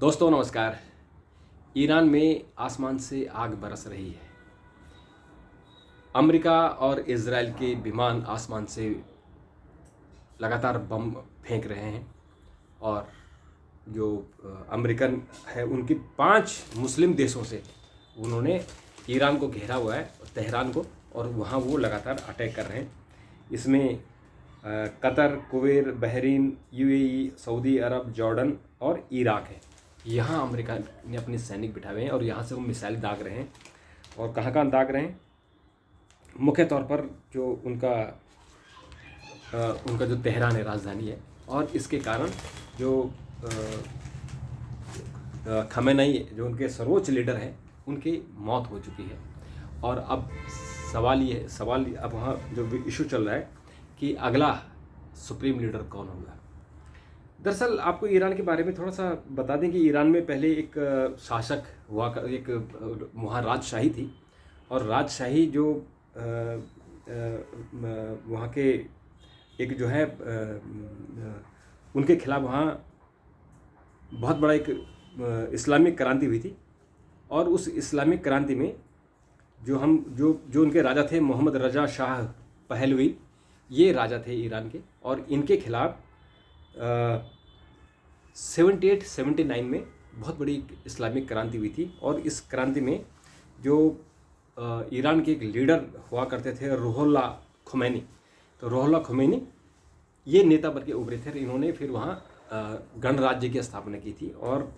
दोस्तों नमस्कार। ईरान में आसमान से आग बरस रही है। अमेरिका और इजराइल के विमान आसमान से लगातार बम फेंक रहे हैं और जो अमेरिकन है उनकी 5 मुस्लिम देशों से उन्होंने ईरान को घेरा हुआ है, तेहरान को, और वहाँ वो लगातार अटैक कर रहे हैं। इसमें Qatar, Kuwait, Bahrain, UAE, Saudi Arabia, Jordan और इराक है। यहाँ अमेरिका ने अपने सैनिक बिठाए हुए हैं और यहाँ से वो मिसाइल दाग रहे हैं। और कहाँ कहाँ दाग रहे हैं? मुख्य तौर पर जो उनका जो तेहरान है, राजधानी है, और इसके कारण जो खमेनेई जो उनके सर्वोच्च लीडर हैं उनकी मौत हो चुकी है। और अब सवाल अब वहाँ जो इशू चल रहा है कि अगला सुप्रीम लीडर कौन होगा। दरअसल आपको ईरान के बारे में थोड़ा सा बता दें कि ईरान में पहले एक शासक हुआ, एक वहाँ राजशाही थी, और राजशाही जो वहाँ के एक जो है उनके खिलाफ वहाँ बहुत बड़ा एक इस्लामिक क्रांति हुई थी। और उस इस्लामिक क्रांति में जो उनके राजा थे, मोहम्मद रजा शाह पहलवी, ये राजा थे ईरान के, और इनके खिलाफ 78-79 में बहुत बड़ी इस्लामिक क्रांति हुई थी। और इस क्रांति में जो ईरान के एक लीडर हुआ करते थे, रूहुल्लाह खुमैनी, तो रूहुल्लाह खुमैनी ये नेता बन के उभरे थे। इन्होंने फिर वहाँ गणराज्य की स्थापना की थी। और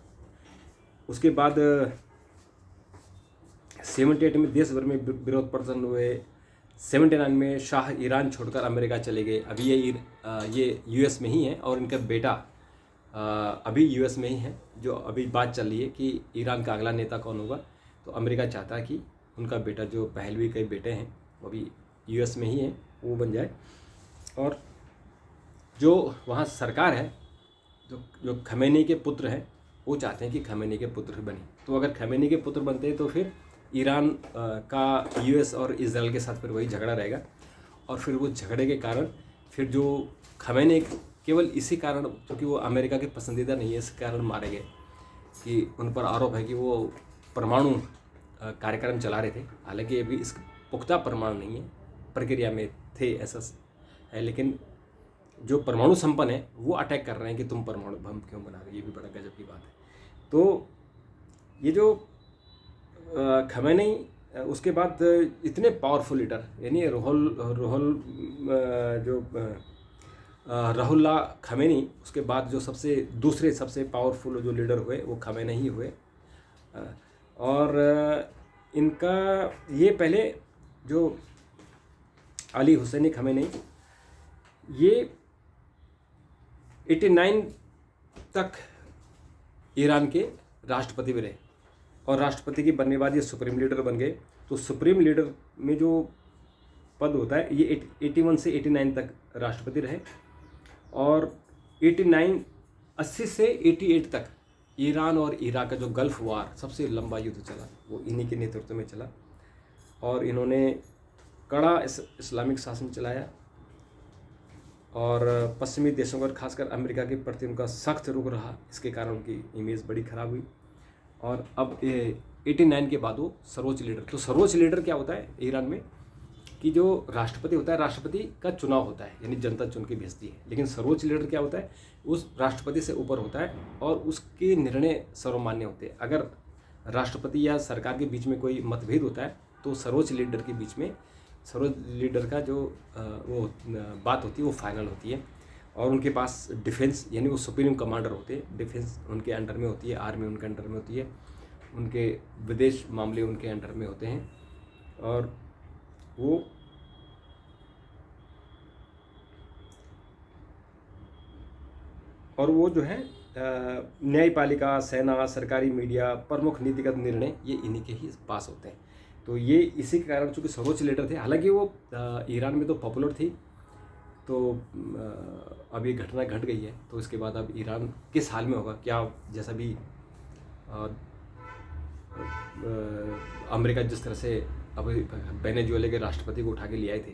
उसके बाद 78 में देश भर में विरोध प्रदर्शन हुए। 79 में शाह ईरान छोड़कर अमेरिका चले गए। अभी ये यूएस में ही है और इनका बेटा अभी यूएस में ही है। जो अभी बात चल रही है कि ईरान का अगला नेता कौन होगा, तो अमेरिका चाहता है कि उनका बेटा, जो पहलवी के बेटे हैं, वो अभी यूएस में ही है, वो बन जाए। और जो वहाँ सरकार है, जो खमेनी के पुत्र हैं, वो चाहते हैं कि खमेनी के पुत्र बने। तो अगर खमेनी के पुत्र बनते हैं तो फिर ईरान का यूएस और इजराइल के साथ फिर वही झगड़ा रहेगा। और फिर वो झगड़े के कारण फिर जो खमेनी केवल इसी कारण, क्योंकि वो अमेरिका के पसंदीदा नहीं है, इस कारण मारे गए कि उन पर आरोप है कि वो परमाणु कार्यक्रम चला रहे थे। हालांकि अभी इस पुख्ता प्रमाण नहीं है, प्रक्रिया में थे ऐसा है, लेकिन जो परमाणु संपन्न है वो अटैक कर रहे हैं कि तुम परमाणु बम क्यों बना रहे हो। ये भी बड़ा गजब की बात है। तो ये जो खमेनी, उसके बाद इतने पावरफुल लीडर, यानी रूहुल्लाह खमेनी, उसके बाद जो दूसरे सबसे पावरफुल जो लीडर हुए वो खमेनी ही हुए। और इनका ये पहले जो अली हुसैनी खमेनी, ये 89 तक ईरान के राष्ट्रपति भी रहे, और राष्ट्रपति के बनने के बाद ये सुप्रीम लीडर बन गए। तो सुप्रीम लीडर में जो पद होता है, ये 81 से 89 तक राष्ट्रपति रहे। और 80 से 88 तक ईरान और इराक का जो गल्फ वार, सबसे लंबा युद्ध चला, वो इन्हीं के नेतृत्व में चला। और इन्होंने कड़ा इस्लामिक शासन चलाया और पश्चिमी देशों पर, खासकर अमेरिका के प्रति उनका सख्त रुख रहा। इसके कारण उनकी इमेज बड़ी ख़राब हुई। और अब 89 के बाद वो सर्वोच्च लीडर। तो सर्वोच्च लीडर क्या होता है ईरान में, कि जो राष्ट्रपति होता है, राष्ट्रपति का चुनाव होता है, यानी जनता चुन के भेजती है। लेकिन सर्वोच्च लीडर क्या होता है, उस राष्ट्रपति से ऊपर होता है और उसके निर्णय सर्वमान्य होते हैं। अगर राष्ट्रपति या सरकार के बीच में कोई मतभेद होता है तो सर्वोच्च लीडर के बीच में, सर्वोच्च लीडर का जो वो बात होती है वो फाइनल होती है। और उनके पास डिफेंस, यानी वो सुप्रीम कमांडर होते हैं, डिफेंस उनके अंडर में होती है, आर्मी उनके अंडर में होती है, उनके विदेश मामले उनके अंडर में होते हैं। और वो जो है न्यायपालिका, सेना, सरकारी मीडिया, प्रमुख नीतिगत निर्णय, ये इन्हीं के ही पास होते हैं। तो ये इसी के कारण चूँकि सर्वोच्च लीडर थे, हालांकि वो ईरान में तो पॉपुलर थी, तो अब ये घटना घट गई है। तो इसके बाद अब ईरान किस हाल में होगा, क्या, जैसा भी अमेरिका जिस तरह से अब वेनेजुएला के राष्ट्रपति को उठा के ले आए थे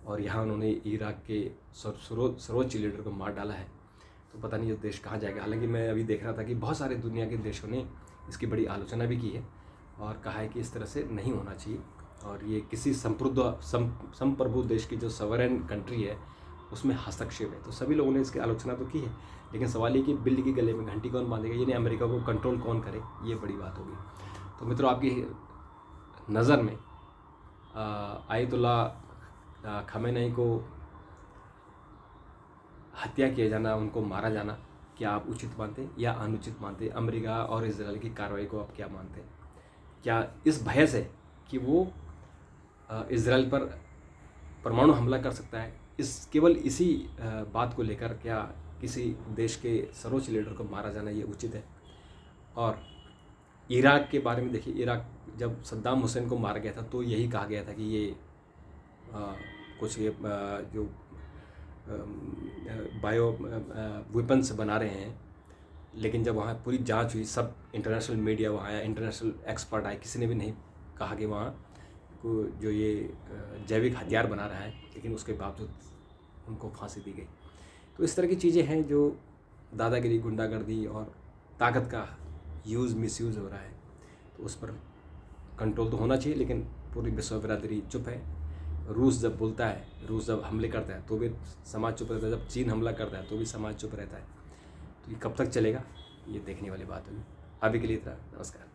और यहाँ उन्होंने इराक के सर्वोच्च लीडर को मार डाला है, तो पता नहीं ये देश कहाँ जाएगा। हालांकि मैं अभी देख रहा था कि बहुत सारे दुनिया के देशों ने इसकी बड़ी आलोचना भी की है और कहा है कि इस तरह से नहीं होना चाहिए और ये किसी संप्रभु देश की जो सवरेन कंट्री है उसमें हस्तक्षेप है। तो सभी लोगों ने इसकी आलोचना तो की है, लेकिन सवाल ये कि बिल्ली के गले में घंटी कौन बांधेगा, यानी अमेरिका को कंट्रोल कौन करे, ये बड़ी बात होगी। तो मित्रों, आपकी नज़र में आयतुल्ला खमेनी को हत्या किया जाना, उनको मारा जाना, क्या आप उचित मानते हैं या अनुचित मानते हैं? अमेरिका और इजराइल की कार्रवाई को आप क्या मानते हैं? क्या इस भय से कि वो इजराइल पर परमाणु हमला कर सकता है, केवल इसी बात को लेकर क्या किसी देश के सर्वोच्च लीडर को मारा जाना ये उचित है? और इराक के बारे में देखिए, इराक जब सद्दाम हुसैन को मारा गया था तो यही कहा गया था कि ये कुछ ये जो बायो वेपन्स बना रहे हैं, लेकिन जब वहाँ पूरी जांच हुई, सब इंटरनेशनल मीडिया वहाँ आया, इंटरनेशनल एक्सपर्ट आए, किसी ने भी नहीं कहा कि वहाँ को जो ये जैविक हथियार बना रहा है, लेकिन उसके बावजूद उनको फांसी दी गई। तो इस तरह की चीज़ें हैं जो दादागिरी, गुंडागर्दी और ताकत का मिसयूज़ हो रहा है। तो उस पर कंट्रोल तो होना चाहिए, लेकिन पूरी विश्व बिरादरी चुप है। रूस जब बोलता है, रूस जब हमले करता है तो भी समाज चुप रहता है, जब चीन हमला करता है तो भी समाज चुप रहता है। तो ये कब तक चलेगा, ये देखने वाली बात होगी। अभी के लिए इतना, नमस्कार।